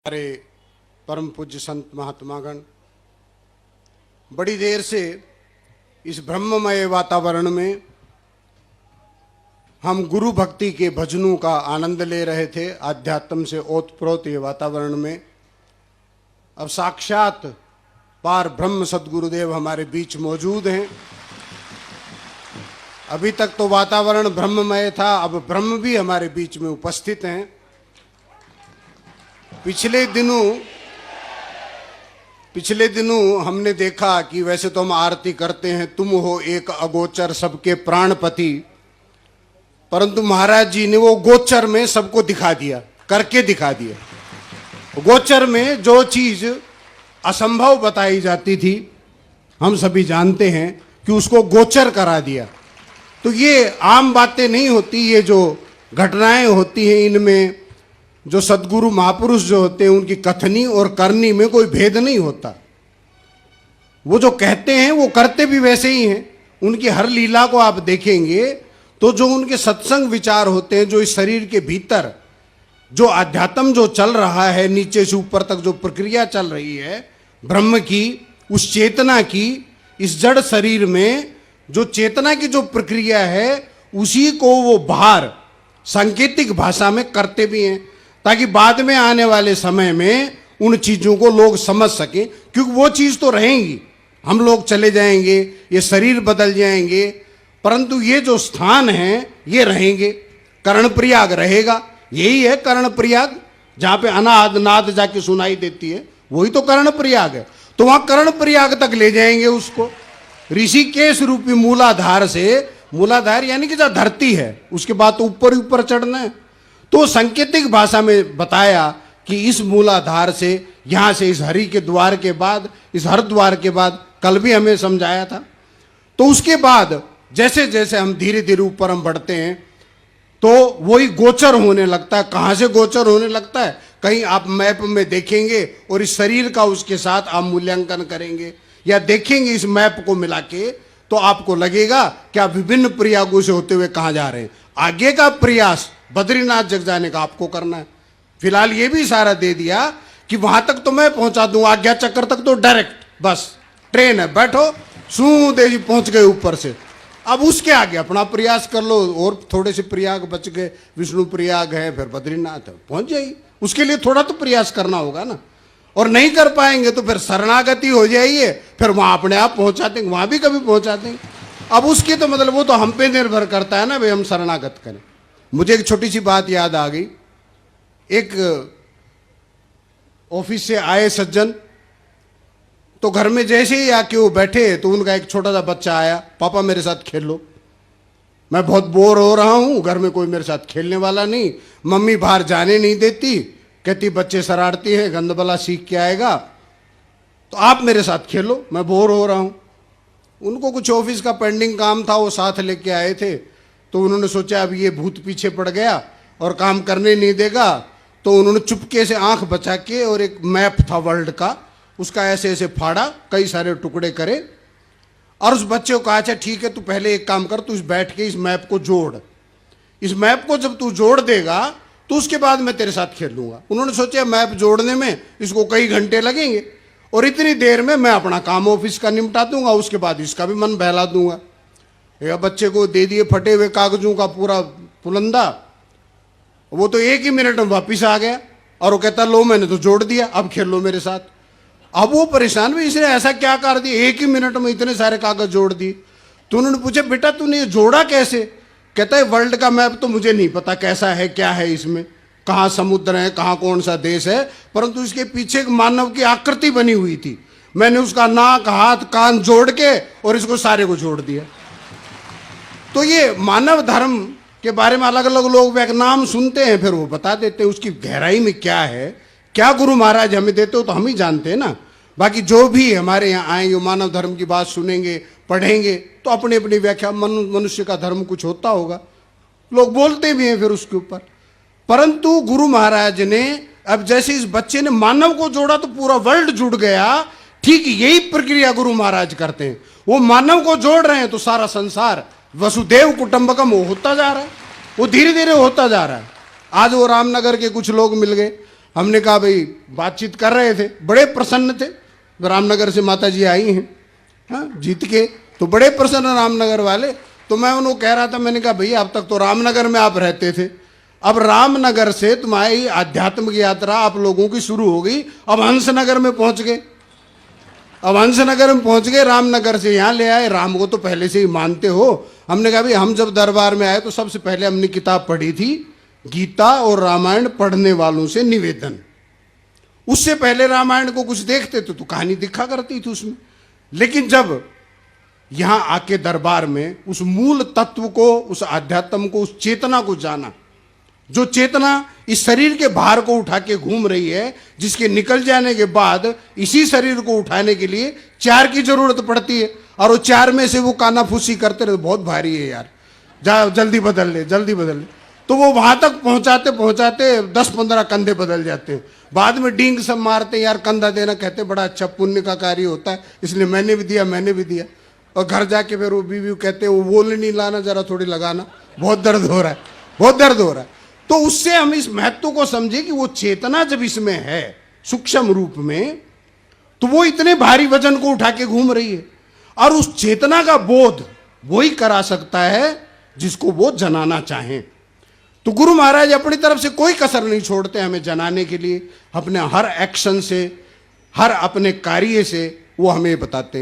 हमारे परम पूज्य संत महात्मागण बड़ी देर से इस ब्रह्ममय वातावरण में हम गुरु भक्ति के भजनों का आनंद ले रहे थे। आध्यात्म से ओतप्रोत ये वातावरण में अब साक्षात पार ब्रह्म सद्गुरुदेव हमारे बीच मौजूद हैं। अभी तक तो वातावरण ब्रह्ममय था, अब ब्रह्म भी हमारे बीच में उपस्थित हैं। पिछले दिनों हमने देखा कि वैसे तो हम आरती करते हैं, तुम हो एक अगोचर सबके प्राणपति, परंतु महाराज जी ने वो गोचर में सबको दिखा दिया, करके दिखा दिया। गोचर में जो चीज असंभव बताई जाती थी हम सभी जानते हैं कि उसको गोचर करा दिया। तो ये आम बातें नहीं होती, ये जो घटनाएं होती हैं इनमें जो सद्गुरु महापुरुष जो होते हैं उनकी कथनी और करनी में कोई भेद नहीं होता। वो जो कहते हैं वो करते भी वैसे ही हैं। उनकी हर लीला को आप देखेंगे तो जो उनके सत्संग विचार होते हैं, जो इस शरीर के भीतर जो अध्यात्म जो चल रहा है, नीचे से ऊपर तक जो प्रक्रिया चल रही है ब्रह्म की, उस चेतना की, इस जड़ शरीर में जो चेतना की जो प्रक्रिया है उसी को वो बाहर सांकेतिक भाषा में करते भी हैं, ताकि बाद में आने वाले समय में उन चीजों को लोग समझ सकें। क्योंकि वो चीज तो रहेंगी, हम लोग चले जाएंगे, ये शरीर बदल जाएंगे, परंतु ये जो स्थान है ये रहेंगे। कर्णप्रयाग रहेगा, यही है कर्णप्रयाग, जहां पे अनाद नाद जाके सुनाई देती है, वही तो कर्णप्रयाग है। तो वहां कर्णप्रयाग तक ले जाएंगे उसको। ऋषिकेश रूपी मूलाधार से, मूलाधार यानी कि जहां धरती है उसके बाद तो ऊपर ही ऊपर चढ़ना है। तो सांकेतिक भाषा में बताया कि इस मूलाधार से, यहां से इस हरि के द्वार के बाद, इस हर द्वार के बाद, कल भी हमें समझाया था। तो उसके बाद जैसे जैसे हम धीरे धीरे ऊपर हम बढ़ते हैं तो वही गोचर होने लगता है। कहां से गोचर होने लगता है? कहीं आप मैप में देखेंगे और इस शरीर का उसके साथ आप मूल्यांकन करेंगे या देखेंगे इस मैप को मिला के, तो आपको लगेगा कि आप विभिन्न प्रयागों से होते हुए कहां जा रहे हैं। आगे का प्रयास बद्रीनाथ जग जाने का आपको करना है। फिलहाल ये भी इशारा दे दिया कि वहां तक तो मैं पहुंचा दूं, आज्ञा चक्र तक तो डायरेक्ट बस ट्रेन है, बैठो सूदे जी पहुंच गए ऊपर से। अब उसके आगे अपना प्रयास कर लो, और थोड़े से प्रयाग बच गए, विष्णु प्रयाग है, फिर बद्रीनाथ है, पहुंच जाइए। उसके लिए थोड़ा तो प्रयास करना होगा ना, और नहीं कर पाएंगे तो फिर शरणागति हो जाइए, फिर वहां अपने आप पहुंचा देंगे, वहां भी कभी पहुंचा देंगे। अब उसकी तो मतलब वो तो हम पे निर्भर करता है ना भाई, हम शरणागत करें। मुझे एक छोटी सी बात याद आ गई। एक ऑफिस से आए सज्जन, तो घर में जैसे ही आके वो बैठे तो उनका एक छोटा सा बच्चा आया, पापा मेरे साथ खेल लो, मैं बहुत बोर हो रहा हूं, घर में कोई मेरे साथ खेलने वाला नहीं, मम्मी बाहर जाने नहीं देती, कहती बच्चे शरारती हैं, गंदबला सीख के आएगा, तो आप मेरे साथ खेलो, मैं बोर हो रहा हूं। उनको कुछ ऑफिस का पेंडिंग काम था, वो साथ लेके आए थे। तो उन्होंने सोचा अब ये भूत पीछे पड़ गया और काम करने नहीं देगा, तो उन्होंने चुपके से आंख बचा के, और एक मैप था वर्ल्ड का, उसका ऐसे ऐसे फाड़ा, कई सारे टुकड़े करे, और उस बच्चे को कहा अच्छा ठीक है, तू पहले एक काम कर, तू बैठ के इस मैप को जोड़, इस मैप को जब तू जोड़ देगा तो उसके बाद मैं तेरे साथ खेल लूंगा। उन्होंने सोचा मैप जोड़ने में इसको कई घंटे लगेंगे, और इतनी देर में मैं अपना काम ऑफिस का निपटा दूंगा, उसके बाद इसका भी मन बहला दूंगा। या बच्चे को दे दिए फटे हुए कागजों का पूरा पुलंदा, वो तो एक ही मिनट में वापिस आ गया, और वो कहता लो मैंने तो जोड़ दिया, अब खेल लो मेरे साथ। अब वो परेशान भी, इसने ऐसा क्या कर दिया, एक ही मिनट में इतने सारे कागज जोड़ दिए। तो उन्होंने पूछा बेटा तूने ये जोड़ा कैसे? कहता है वर्ल्ड का मैप तो मुझे नहीं पता कैसा है, क्या है इसमें, कहाँ समुद्र है, कहाँ कौन सा देश है, परंतु इसके पीछे एक मानव की आकृति बनी हुई थी, मैंने उसका नाक हाथ कान जोड़ के और इसको सारे को जोड़ दिया। तो ये मानव धर्म के बारे में अलग अलग लोग एक नाम सुनते हैं, फिर वो बता देते हैं उसकी गहराई में क्या है, क्या गुरु महाराज हमें देते हो तो हम ही जानते हैं ना। बाकी जो भी हमारे यहाँ आएंगे मानव धर्म की बात सुनेंगे, पढ़ेंगे, तो अपनी अपनी व्याख्या, मनुष्य का धर्म कुछ होता होगा, लोग बोलते भी हैं फिर उसके ऊपर। परंतु गुरु महाराज ने अब जैसे इस बच्चे ने मानव को जोड़ा तो पूरा वर्ल्ड जुड़ गया। ठीक यही प्रक्रिया गुरु महाराज करते हैं, वो मानव को जोड़ रहे हैं तो सारा संसार वसुदेव कुटुंबकम होता जा रहा है, वो धीरे धीरे होता जा रहा है। आज वो रामनगर के कुछ लोग मिल गए, हमने कहा भाई बातचीत कर रहे थे, बड़े प्रसन्न थे। रामनगर से माता जी आई हैं, हाँ, जीत के, तो बड़े प्रसन्न रामनगर वाले। तो मैं उनको कह रहा था, मैंने कहा भैया अब तक तो रामनगर में आप रहते थे, अब रामनगर से तुम्हारी आध्यात्मिक यात्रा आप लोगों की शुरू हो गई, अब हंसनगर में पहुंच गए। अब हंसनगर में पहुंच गए, रामनगर से यहाँ ले आए। राम को तो पहले से ही मानते हो। हमने कहा भाई हम जब दरबार में आए तो सबसे पहले हमने किताब पढ़ी थी गीता और रामायण पढ़ने वालों से निवेदन। उससे पहले रामायण को कुछ देखते तो कहानी दिखा करती थी उसमें। लेकिन जब यहां आके दरबार में उस मूल तत्व को, उस आध्यात्म को, उस चेतना को जाना, जो चेतना इस शरीर के भार को उठा के घूम रही है, जिसके निकल जाने के बाद इसी शरीर को उठाने के लिए 4 की जरूरत पड़ती है, और वो 4 में से वो कानाफूसी करते रहे, बहुत भारी है यार, जा जल्दी बदल ले, जल्दी बदल ले। तो वो वहां तक पहुंचाते पहुंचाते 10-15 कंधे बदल जाते हैं। बाद में डींग सब मारते, यार कंधा देना, कहते बड़ा अच्छा पुण्य का कार्य होता है, इसलिए मैंने भी दिया, मैंने भी दिया। और घर जाके फिर वो बीवी कहते वो बोल नहीं लाना, जरा थोड़ी लगाना, बहुत दर्द हो रहा है, बहुत दर्द हो रहा है। तो उससे हम इस महत्व को समझे कि वो चेतना जब इसमें है सूक्ष्म रूप में, तो वो इतने भारी वजन को उठा के घूम रही है। और उस चेतना का बोध वही करा सकता है जिसको वो जनाना चाहे। तो गुरु महाराज अपनी तरफ से कोई कसर नहीं छोड़ते हमें जनाने के लिए। अपने हर एक्शन से, हर अपने कार्य से वो हमें बताते हैं।